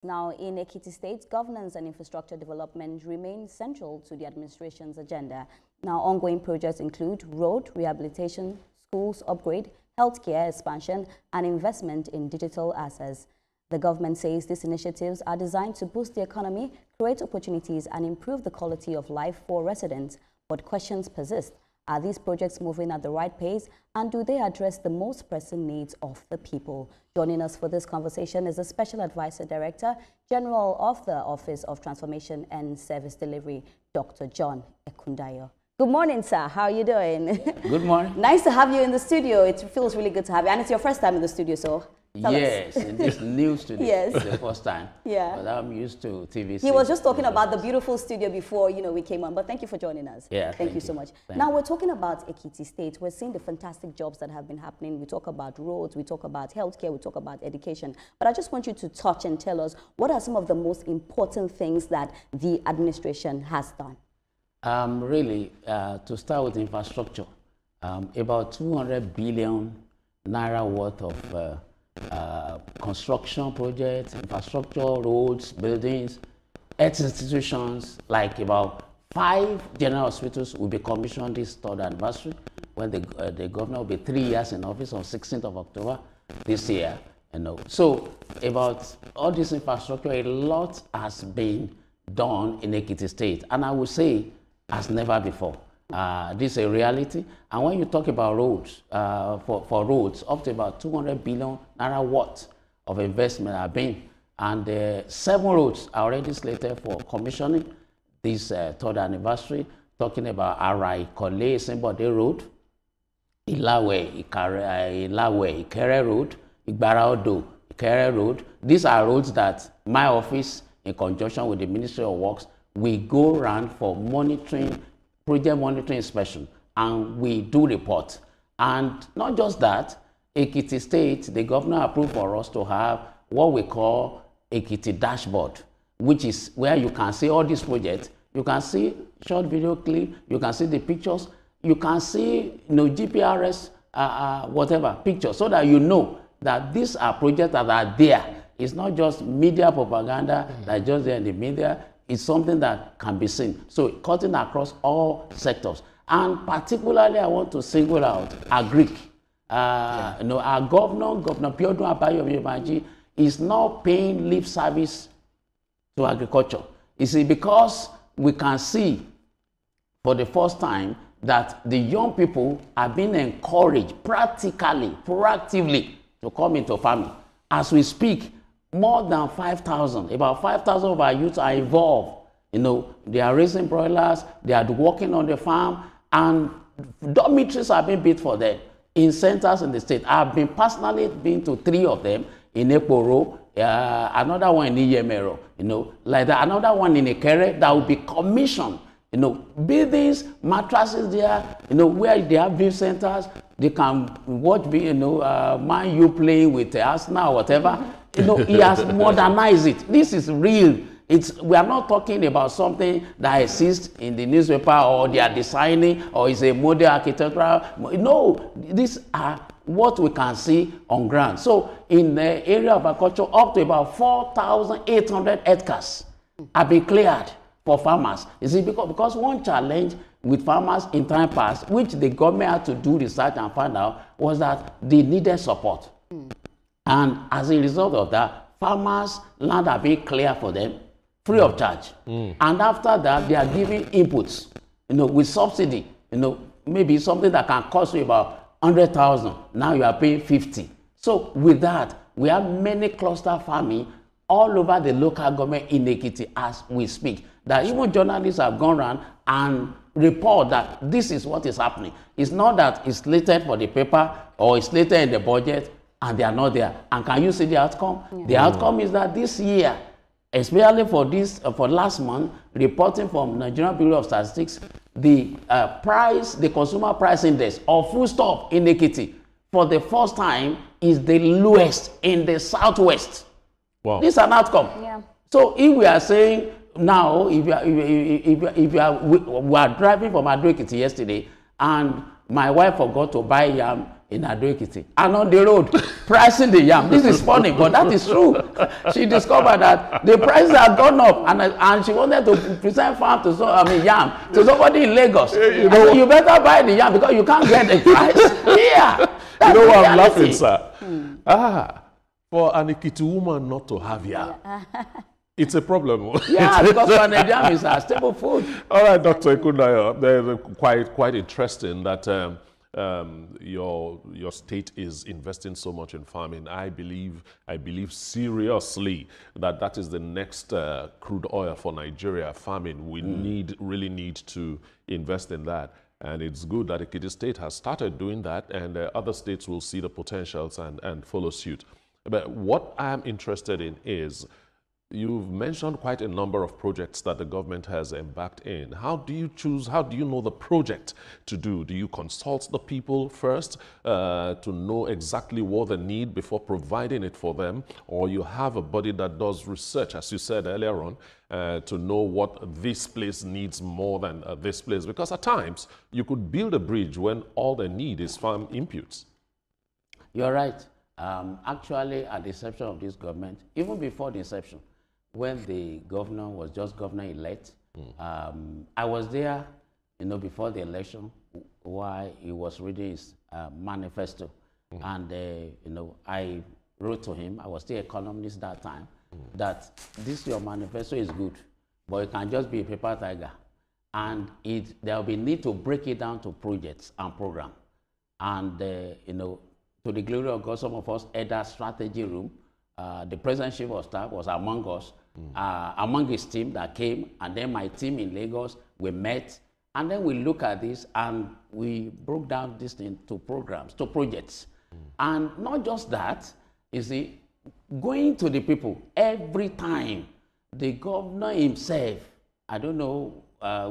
Now, in Ekiti State, governance and infrastructure development remain central to the administration's agenda. Now, ongoing projects include road rehabilitation, schools upgrade, healthcare expansion, and investment in digital assets. The government says these initiatives are designed to boost the economy, create opportunities, and improve the quality of life for residents. But questions persist. Are these projects moving at the right pace, and do they address the most pressing needs of the people? Joining us for this conversation is the Special Advisor Director General of the Office of Transformation and Service Delivery, Dr. John Ekundayo. Good morning, sir. How are you doing? Good morning. Nice to have you in the studio. It feels really good to have you. And it's your first time in the studio, so yes, in this new studio. Yes. It's the first time. Yeah. But I'm used to TVC. He was just talking about the beautiful studio before, we came on. But thank you for joining us. Yeah, thank you so much. Now, we're talking about Ekiti State. We're seeing the fantastic jobs that have been happening. We talk about roads, we talk about healthcare, we talk about education. But I just want you to touch and tell us, what are some of the most important things that the administration has done? Really, to start with infrastructure, about 200 billion naira worth of construction projects, infrastructure, roads, buildings, health institutions, like about 5 general hospitals will be commissioned this 3rd anniversary when the governor will be 3 years in office on 16th of October this year. So about all this infrastructure, a lot has been done in Ekiti State, and I would say as never before. This is a reality. And when you talk about roads, for roads, up to about 200 billion naira worth of investment have been. And 7 roads are already slated for commissioning this 3rd anniversary, talking about Arai, Kole, Simbode Road, Ilawe, Ikere Road, Igbara Odo, Ikere Road. These are roads that my office, in conjunction with the Ministry of Works, we go around for monitoring, project monitoring inspection, and we do report. And not just that, Ekiti State, the governor approved for us to have what we call Ekiti dashboard, which is where you can see all these projects. You can see short video clip, you can see the pictures, you can see GPRS, whatever, pictures, so that you know that these are projects that are there. It's not just media propaganda that's just there in the media. It's something that can be seen. So cutting across all sectors. And particularly, I want to single out agric. Our Governor Biodun Oyebanji, is not paying lip service to agriculture. You see, because we can see for the first time that the young people are being encouraged practically, proactively to come into farming. As we speak, more than 5,000, about 5,000 of our youth are involved. They are raising broilers, they are working on the farm, and dormitories are being built for them in centers in the state. I've been personally been to 3 of them in Eporo, another one in Iyemero, like that, another one in Ekere that will be commissioned. Buildings, mattresses there, where they have view centers, they can watch, Man U playing with Arsenal or whatever. He has modernized it. This is real. We are not talking about something that exists in the newspaper or they are designing or is a model architectural. No, these are what we can see on ground. So in the area of agriculture, up to about 4,800 hectares have been cleared for farmers. You see, because one challenge with farmers in time past, which the government had to do research and find out, was that they needed support. And as a result of that, farmers' land are being cleared for them free of charge. And after that, they are giving inputs, with subsidy. Maybe something that can cost you about 100,000. Now you are paying 50. So with that, we have many cluster farming all over the local government in Ekiti as we speak. That even journalists have gone around and report that this is what is happening. It's not that it's slated for the paper or it's slated in the budget and they are not there. And can you see the outcome? Yeah. The outcome is that this year, especially for last month, reporting from Nigerian Bureau of Statistics, the consumer price index of foodstuff in Ekiti for the first time is the lowest in the southwest. Wow. This is an outcome. Yeah. So if we are saying now, we were driving from Ekiti yesterday, and my wife forgot to buy yam in Ado-Ekiti and on the road pricing the yam. This is funny, but that is true. She discovered that the prices had gone up, and she wanted to present farm to yam to somebody in Lagos. You better buy the yam because you can't get the price here. You know why I'm laughing, sir? For an Ekiti woman not to have yam. It's a problem. Yeah, because yam is a staple food. All right, Dr. Ekundayo, quite interesting that your state is investing so much in farming. I believe seriously that is the next crude oil for Nigeria. Farming, we really need to invest in that. And it's good that Ekiti State has started doing that, and other states will see the potentials and follow suit. But what I'm interested in is, you've mentioned quite a number of projects that the government has embarked in. How do you choose, how do you know the project to do? Do you consult the people first to know exactly what they need before providing it for them? Or you have a body that does research, as you said earlier on, to know what this place needs more than this place? Because at times, you could build a bridge when all they need is farm inputs. You're right. Actually, at the inception of this government, even before the inception, when the governor was just governor-elect, I was there, before the election, while he was reading his manifesto. And, I wrote to him, I was still economist that time, that this your manifesto is good, but it can just be a paper tiger. And there will be need to break it down to projects and programs. And, to the glory of God, some of us had that strategy room. The President Chief of Staff was among us, among his team that came, and then my team in Lagos, we met, and then we look at this, and we broke down this thing to programs, to projects. And not just that, you see, going to the people every time, the governor himself, I don't know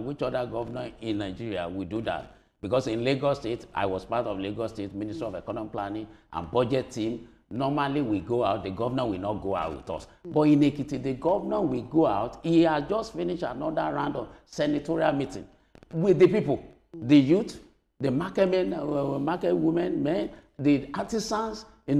which other governor in Nigeria will do that, because in Lagos State, I was part of Lagos State Ministry of Economic Planning and Budget team. Normally we go out, the governor will not go out with us. But in Ekiti, the governor will go out. He has just finished another round of senatorial meeting with the people, the youth, the market men, market women, men, the artisans, the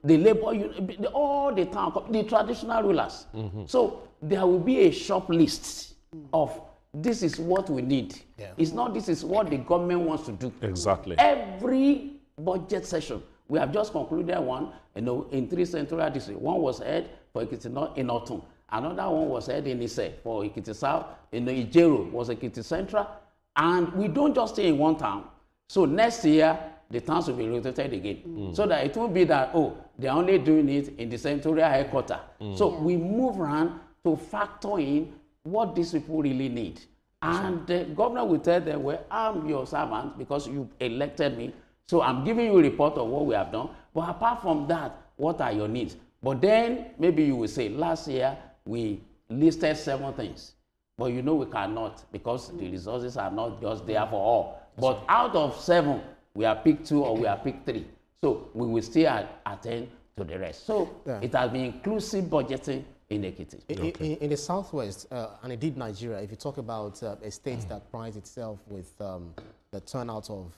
labor, all the town, the traditional rulers. So there will be a short list of this is what we need. Yeah. It's not this is what the government wants to do. Exactly. Every budget session, we have just concluded one, in 3 central districts. One was held for Ekiti North in Otun. Another one was held in Ise for Ekiti South. Ijero was Ekiti Central. And we don't just stay in one town. So next year, the towns will be rotated again. So that it won't be that, they're only doing it in the central headquarters. So we move around to factor in what these people really need. And the governor will tell them, well, I'm your servant because you elected me. So I'm giving you a report of what we have done. But apart from that, what are your needs? But then maybe you will say, last year we listed 7 things. But we cannot, because the resources are not just there for all. But out of 7, we have picked 2 or we have picked 3. So we will still attend to the rest. So it has been inclusive budgeting in Ekiti. In the Southwest, and indeed Nigeria, if you talk about a state that prides itself with the turnout of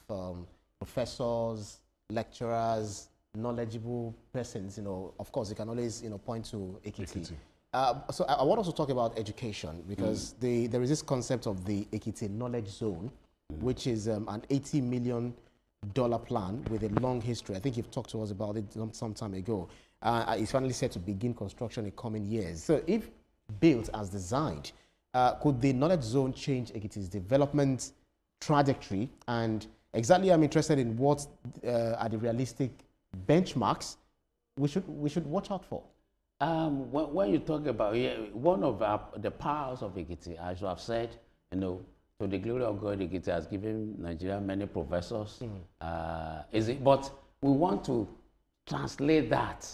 professors, lecturers, knowledgeable persons, of course, you can always point to Ekiti. So I want also to talk about education, because there is this concept of the Ekiti Knowledge Zone, which is an $80 million plan with a long history. I think you've talked to us about it some time ago. It's finally set to begin construction in coming years. So if built as designed, could the Knowledge Zone change Ekiti's development trajectory? And exactly, I'm interested in what are the realistic benchmarks we should watch out for. When you talk about one of the powers of Ekiti, as you have said, to the glory of God, Ekiti has given Nigeria many professors. But we want to translate that.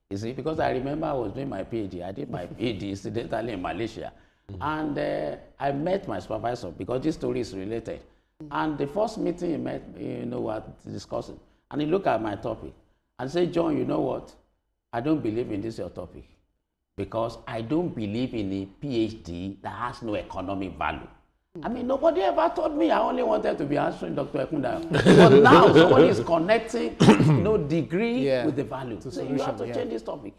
Because I remember I was doing my PhD. I did my PhD incidentally in Malaysia. And I met my supervisor, because this story is related. And the first meeting he met, we were discussing. And he looked at my topic and said, John, you know what? I don't believe in this your topic, because I don't believe in a PhD that has no economic value. I mean, nobody ever told me I only wanted to be answering Dr. Ekundayo. But now somebody is connecting, degree with the value. So you have to change this topic.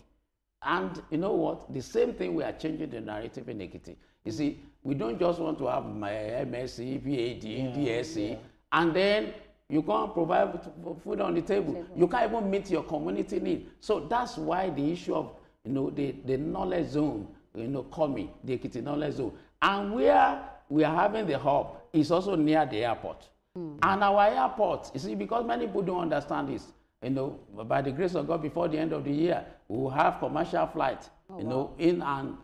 And you know what? The same thing we are changing the narrative in Ekiti. You see, we don't just want to have my MSc, PhD, DSc, and then you can't provide food on the table. You can't even meet your community need. So that's why the issue of the knowledge zone, coming, the Ekiti knowledge zone, and where we are having the hub is also near the airport. And our airport, you see, because many people don't understand this, by the grace of God, before the end of the year, we will have commercial flight, in and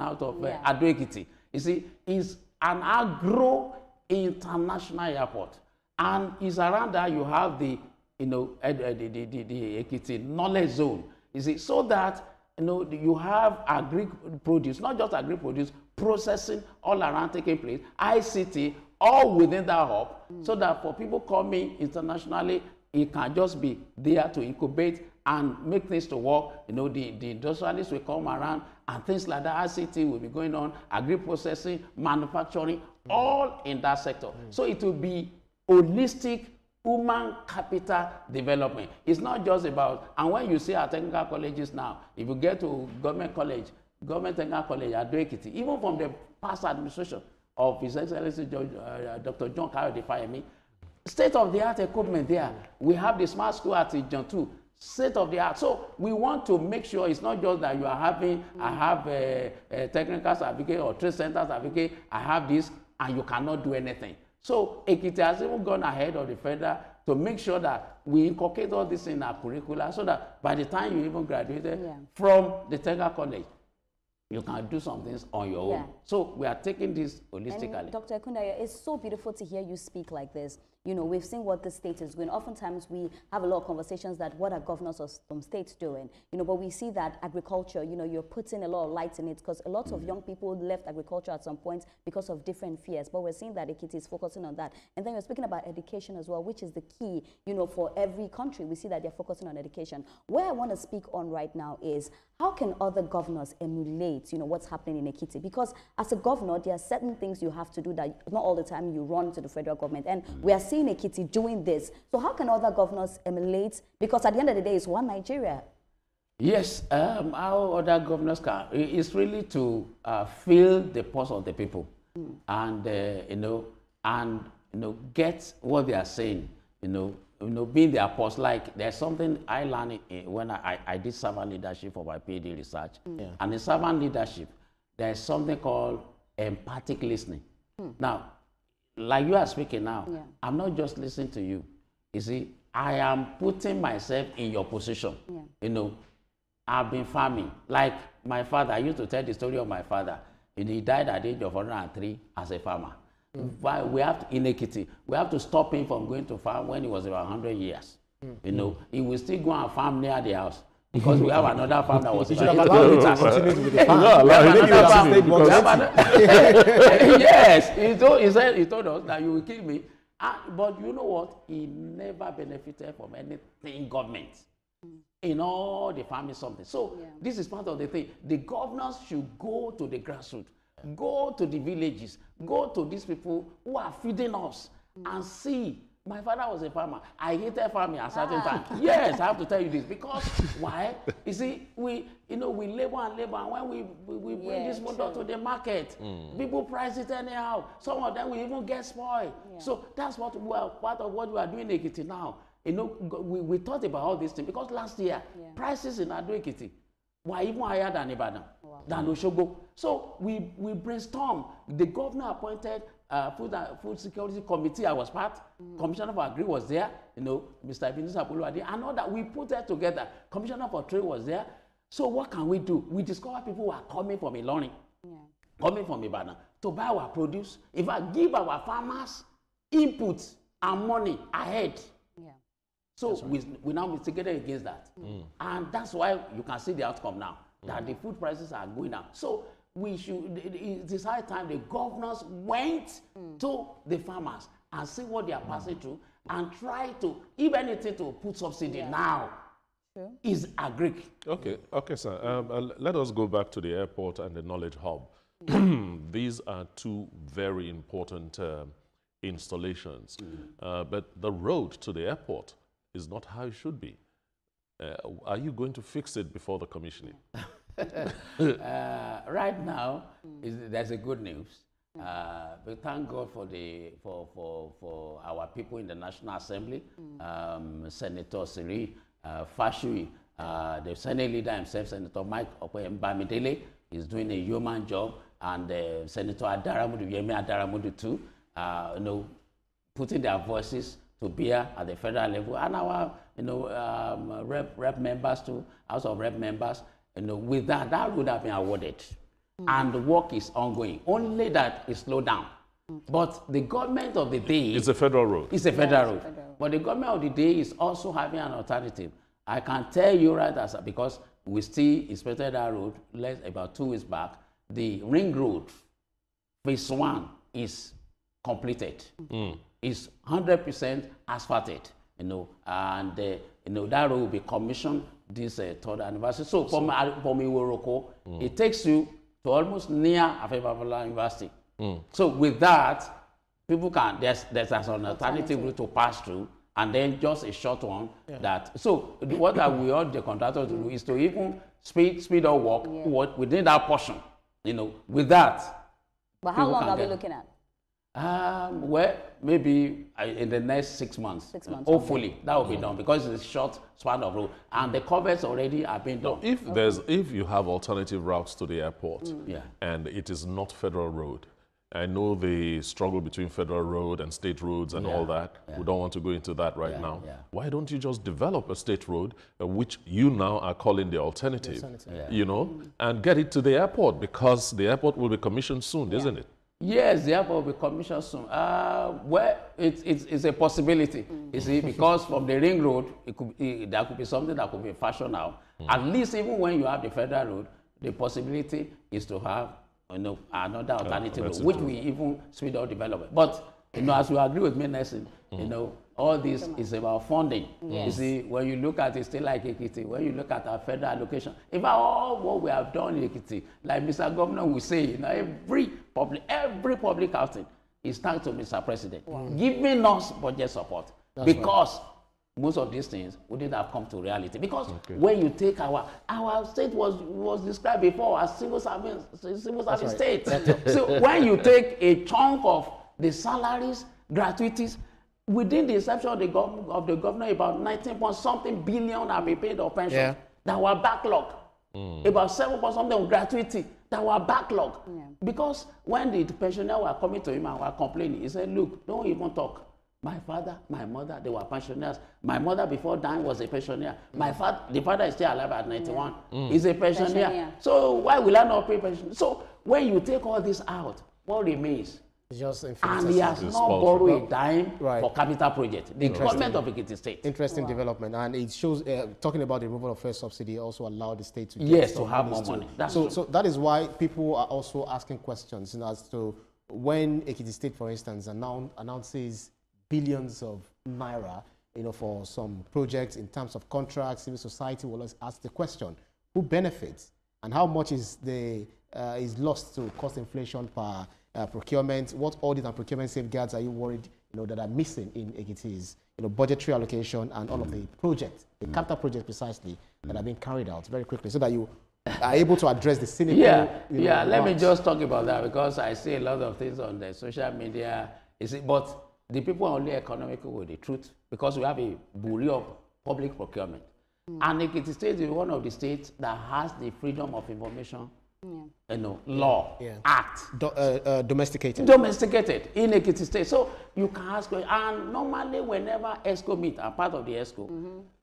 out of Ado Ekiti. You see, it's an agro international airport, and it's around that you have the Ekiti knowledge zone. You see, so that you have agri produce, not just agri produce, processing all around taking place, ICT, all within that hub, so that for people coming internationally, it can just be there to incubate and make things to work. The industrialists will come around and things like that. ICT will be going on, agri processing, manufacturing, all in that sector. So it will be holistic human capital development. It's not just about, and when you see our technical colleges now, if you get to government technical college at Ado Ekiti, even from the past administration of His Excellency Dr. John Kayode Fayemi, state-of-the-art equipment there. We have the smart school at Ijan too, state-of-the-art. So we want to make sure it's not just that you are having, I have a technical certificate or trade center certificate, I have this, and you cannot do anything. So Ekiti has even gone ahead of the federal to make sure that we inculcate all this in our curricula, so that by the time you even graduated from the technical college, you can do some things on your own. So we are taking this holistically. And Dr. Ekundayo, it's so beautiful to hear you speak like this. We've seen what the state is doing. Oftentimes we have a lot of conversations that what are governors of some states doing, but we see that agriculture, you're putting a lot of light in it, because a lot of young people left agriculture at some point because of different fears. But we're seeing that Ekiti is focusing on that. And then you're speaking about education as well, which is the key, for every country. We see that they're focusing on education. Where I want to speak on right now is, how can other governors emulate, what's happening in Ekiti? Because as a governor, there are certain things you have to do that not all the time you run to the federal government. And we are seeing Ekiti doing this. So how can other governors emulate? Because at the end of the day, it's one Nigeria. Yes, how other governors can, it's really to feel the pulse of the people and, get what they are saying, being their pulse. Like, there's something I learned when I did servant leadership for my PhD research. And in servant leadership, there's something called empathic listening. Now, like you are speaking now, I'm not just listening to you. You see, I am putting myself in your position. I've been farming. Like my father, I used to tell the story of my father. He died at the age of 103 as a farmer. We have to, in Ekiti, we have to stop him from going to farm when he was about 100 years. He will still go and farm near the house, because we have another farm that was about 80 kilometers. Yes, he told us that you will kill me. But you know what? He never benefited from anything government. In all the farming something. So this is part of the thing. The governors should go to the grassroots, go to the villages, go to these people who are feeding us and see. My father was a farmer. I hated farming at a certain time. Yes, I have to tell you this, because why? You see, we labor and labor, and when we bring this product to the market, people price it anyhow. Some of them will even get spoiled. So that's what part of what we are doing in Ekiti now. We thought about all these things, because last year prices in Ado Ekiti were even higher than Ibadan, than Osogbo. So we brainstormed. The governor appointed Food Security Committee. I was part. Commissioner for Agri was there. Mr. Ebenezer Apollo-Ade, and all that. We put that together. Commissioner for Trade was there. So what can we do? We discover people who are coming from Ilorin, coming from Ibadan, to buy our produce. If I give our farmers inputs and money ahead. So we now mitigated against that. And that's why you can see the outcome now, that the food prices are going up. So it is high time the governors went to the farmers and see what they are passing through, and try to, if anything, to put subsidy now. Is agri. Okay, sir. Let us go back to the airport and the knowledge hub. These are two very important installations. But the road to the airport is not how it should be. Are you going to fix it before the commissioning? Right now, there's a good news. We thank God for our people in the National Assembly, Senator Siri Fashui, the Senate leader himself, Senator Mike Oyebanji, is doing a human job, and Senator Yemi Adaramudu too, putting their voices to bear at the federal level, and our rep members too, House of Rep members. With that would have been awarded. And the work is ongoing. Only that is slowed down. But the government of the day... It's a federal road. It's a federal road. But the government of the day is also having an alternative. I can tell you right as because we still inspected that road about 2 weeks back. The ring road, phase 1, is completed. It's 100% asphalted, and that road will be commissioned this 3rd anniversary. So from Iworoko, it takes you to almost near Afebabala University. So with that, people can, there's an alternative route to pass through, and then just a short one so what we urge the contractor to do is to even speed up work within that portion, with that. But how long are we looking at? Well, maybe in the next 6 months. 6 months. Hopefully, that will be done because it's a short span of road, and the covers already have been done. If you have alternative routes to the airport, and it is not federal road, I know the struggle between federal road and state roads and all that. We don't want to go into that right now. Why don't you just develop a state road, which you now are calling the alternative, and get it to the airport, because the airport will be commissioned soon, isn't it? Yes, the airport will be commissioned soon. Well, it's a possibility, you see, because from the ring road, there could be something that could be fashioned now. At least even when you have the federal road, the possibility is to have another alternative road, which we even speed up development. But as we agree with me, Nelson, all this is about funding. You see, when you look at a state like Ekiti, when you look at our federal allocation, if all what we have done in Ekiti, like Mr. Governor will say, every public outing is thanks to Mr. President, giving us budget support. Because most of these things wouldn't have come to reality. Because when you take our state was described before as civil service state. So when you take a chunk of the salaries, gratuities, within the exception of the governor, about 19-point-something billion have been paid of pensions that were backlog. About 7-point-something of gratuity that were backlog. Because when the pensioners were coming to him and were complaining, he said, look, don't even talk. My father, my mother, they were pensioners. My mother before dying was a pensioner. The father is still alive at 91. He's a pensioner. So why will I not pay pension? So when you take all this out, what remains? Just and he has not borrowed a dime for capital project. The government of Ekiti State. Interesting development, and it shows. Talking about the removal of first subsidy also allowed the state to get to have more money. So that is why people are also asking questions as to when Ekiti State, for instance, announces billions of naira, for some projects in terms of contracts. Civil society will ask the question: who benefits, and how much is lost to cost inflation per procurement? What audit and procurement safeguards are you worried that are missing in Ekiti's budgetary allocation and all of the projects, the capital projects precisely that are being carried out very quickly, so that you are able to address the cynical let me just talk about that, because I see a lot of things on the social media. But the people are only economical with the truth, because we have a bureau of public procurement. And Ekiti State is one of the states that has the freedom of information law, act. Domesticated in Ekiti State. So you can ask, and normally whenever ESCO meet, I'm part of the ESCO,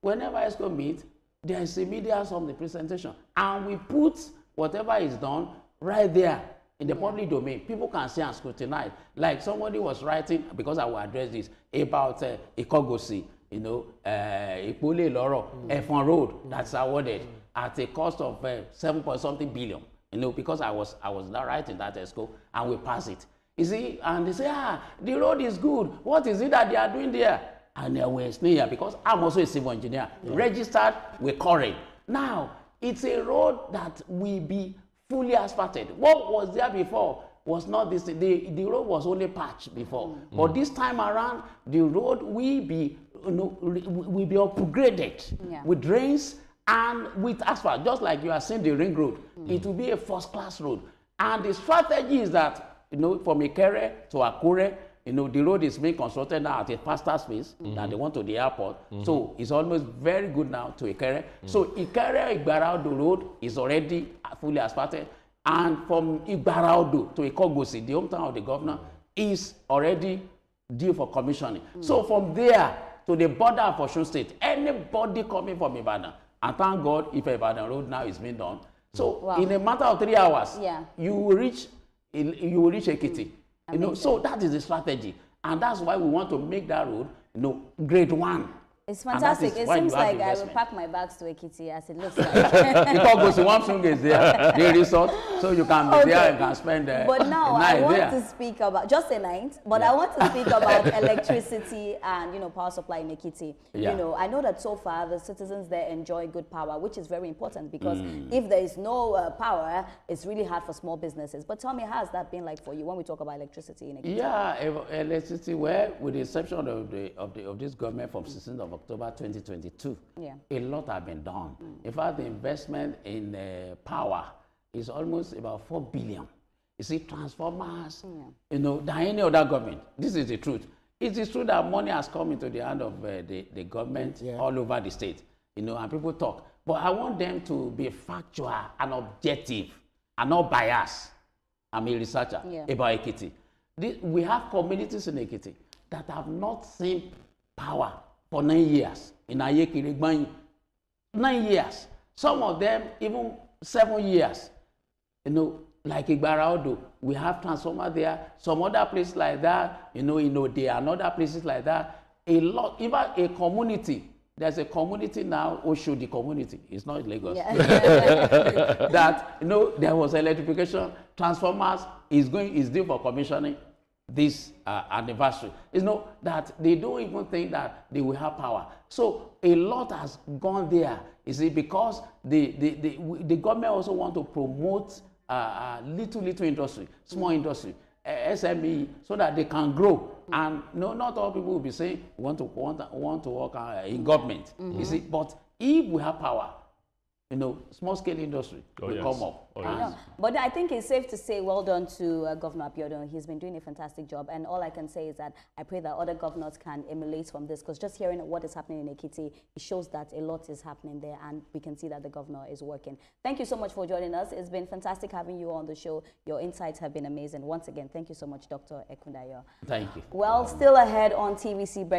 whenever ESCO meet, there is a media on the presentation, and we put whatever is done right there in the public domain. People can see and scrutinize. Like somebody was writing, because I will address this, about Ikogosi, Ipole Loro, Efon Road, that's awarded at a cost of 7-point-something billion. Because I was now writing that ESCO, and we pass it. You see, and they say, the road is good. What is it that they are doing there? And they were here, because I'm also a civil engineer, registered with Corey. Now, it's a road that will be fully asphalted. What was there before was not this. The road was only patched before, but this time around, the road will be, will be upgraded with drains and with asphalt, just like you are seeing the ring road. It will be a first-class road. And the strategy is that, from Ikere to Akure, the road is being constructed now at a faster space than they want to the airport. So it's almost very good now to Ikere. So Ikere-Igbaraudu road is already fully asphalted. And from Igbaraudu to Ikogosi, the hometown of the governor, is already due for commissioning. So from there to the border of Osun State, anybody coming from Ibadan, and thank God if Ibadan road now is being done. So in a matter of 3 hours, you will reach Ekiti. So that is the strategy, and that's why we want to make that road, grade 1. It's fantastic. It seems like I will pack my bags to Ekiti as it looks like. Because Gosi is there, the resort, so you can be there and can spend But now I want to speak about, just a night, but I want to speak about electricity and, power supply in Ekiti. I know that so far the citizens there enjoy good power, which is very important because if there is no power, it's really hard for small businesses. But tell me, how has that been like for you when we talk about electricity in Ekiti? Yeah, electricity, well, with the exception of this government from 16th of October 2022, a lot have been done. In fact, the investment in power is almost about 4 billion. You see, transformers, than any other government. This is the truth. It is true that money has come into the hand of the government all over the state, and people talk. But I want them to be factual and objective and not biased. I'm a researcher about Ekiti. We have communities in Ekiti that have not seen power for 9 years. In Ayekiri, 9 years. Some of them even 7 years. Like Igbaraudu, we have transformer there. Some other places like that, there are other places like that. A lot, even a community. There's a community now, Oshodi community. It's not Lagos. That, there was electrification. Transformers is due for commissioning this anniversary. That they don't even think that they will have power. So a lot has gone there. Because the government also want to promote little industry, small industry, SME, so that they can grow. And not all people will be saying want to work in government. But if we have power, small scale industry will come up. But I think it's safe to say well done to Governor Abiodun. He's been doing a fantastic job. And all I can say is that I pray that other governors can emulate from this, because just hearing what is happening in Ekiti, it shows that a lot is happening there, and we can see that the governor is working. Thank you so much for joining us. It's been fantastic having you on the show. Your insights have been amazing. Once again, thank you so much, Dr. Ekundayo. Thank you. Well, still ahead on TVC Breakfast.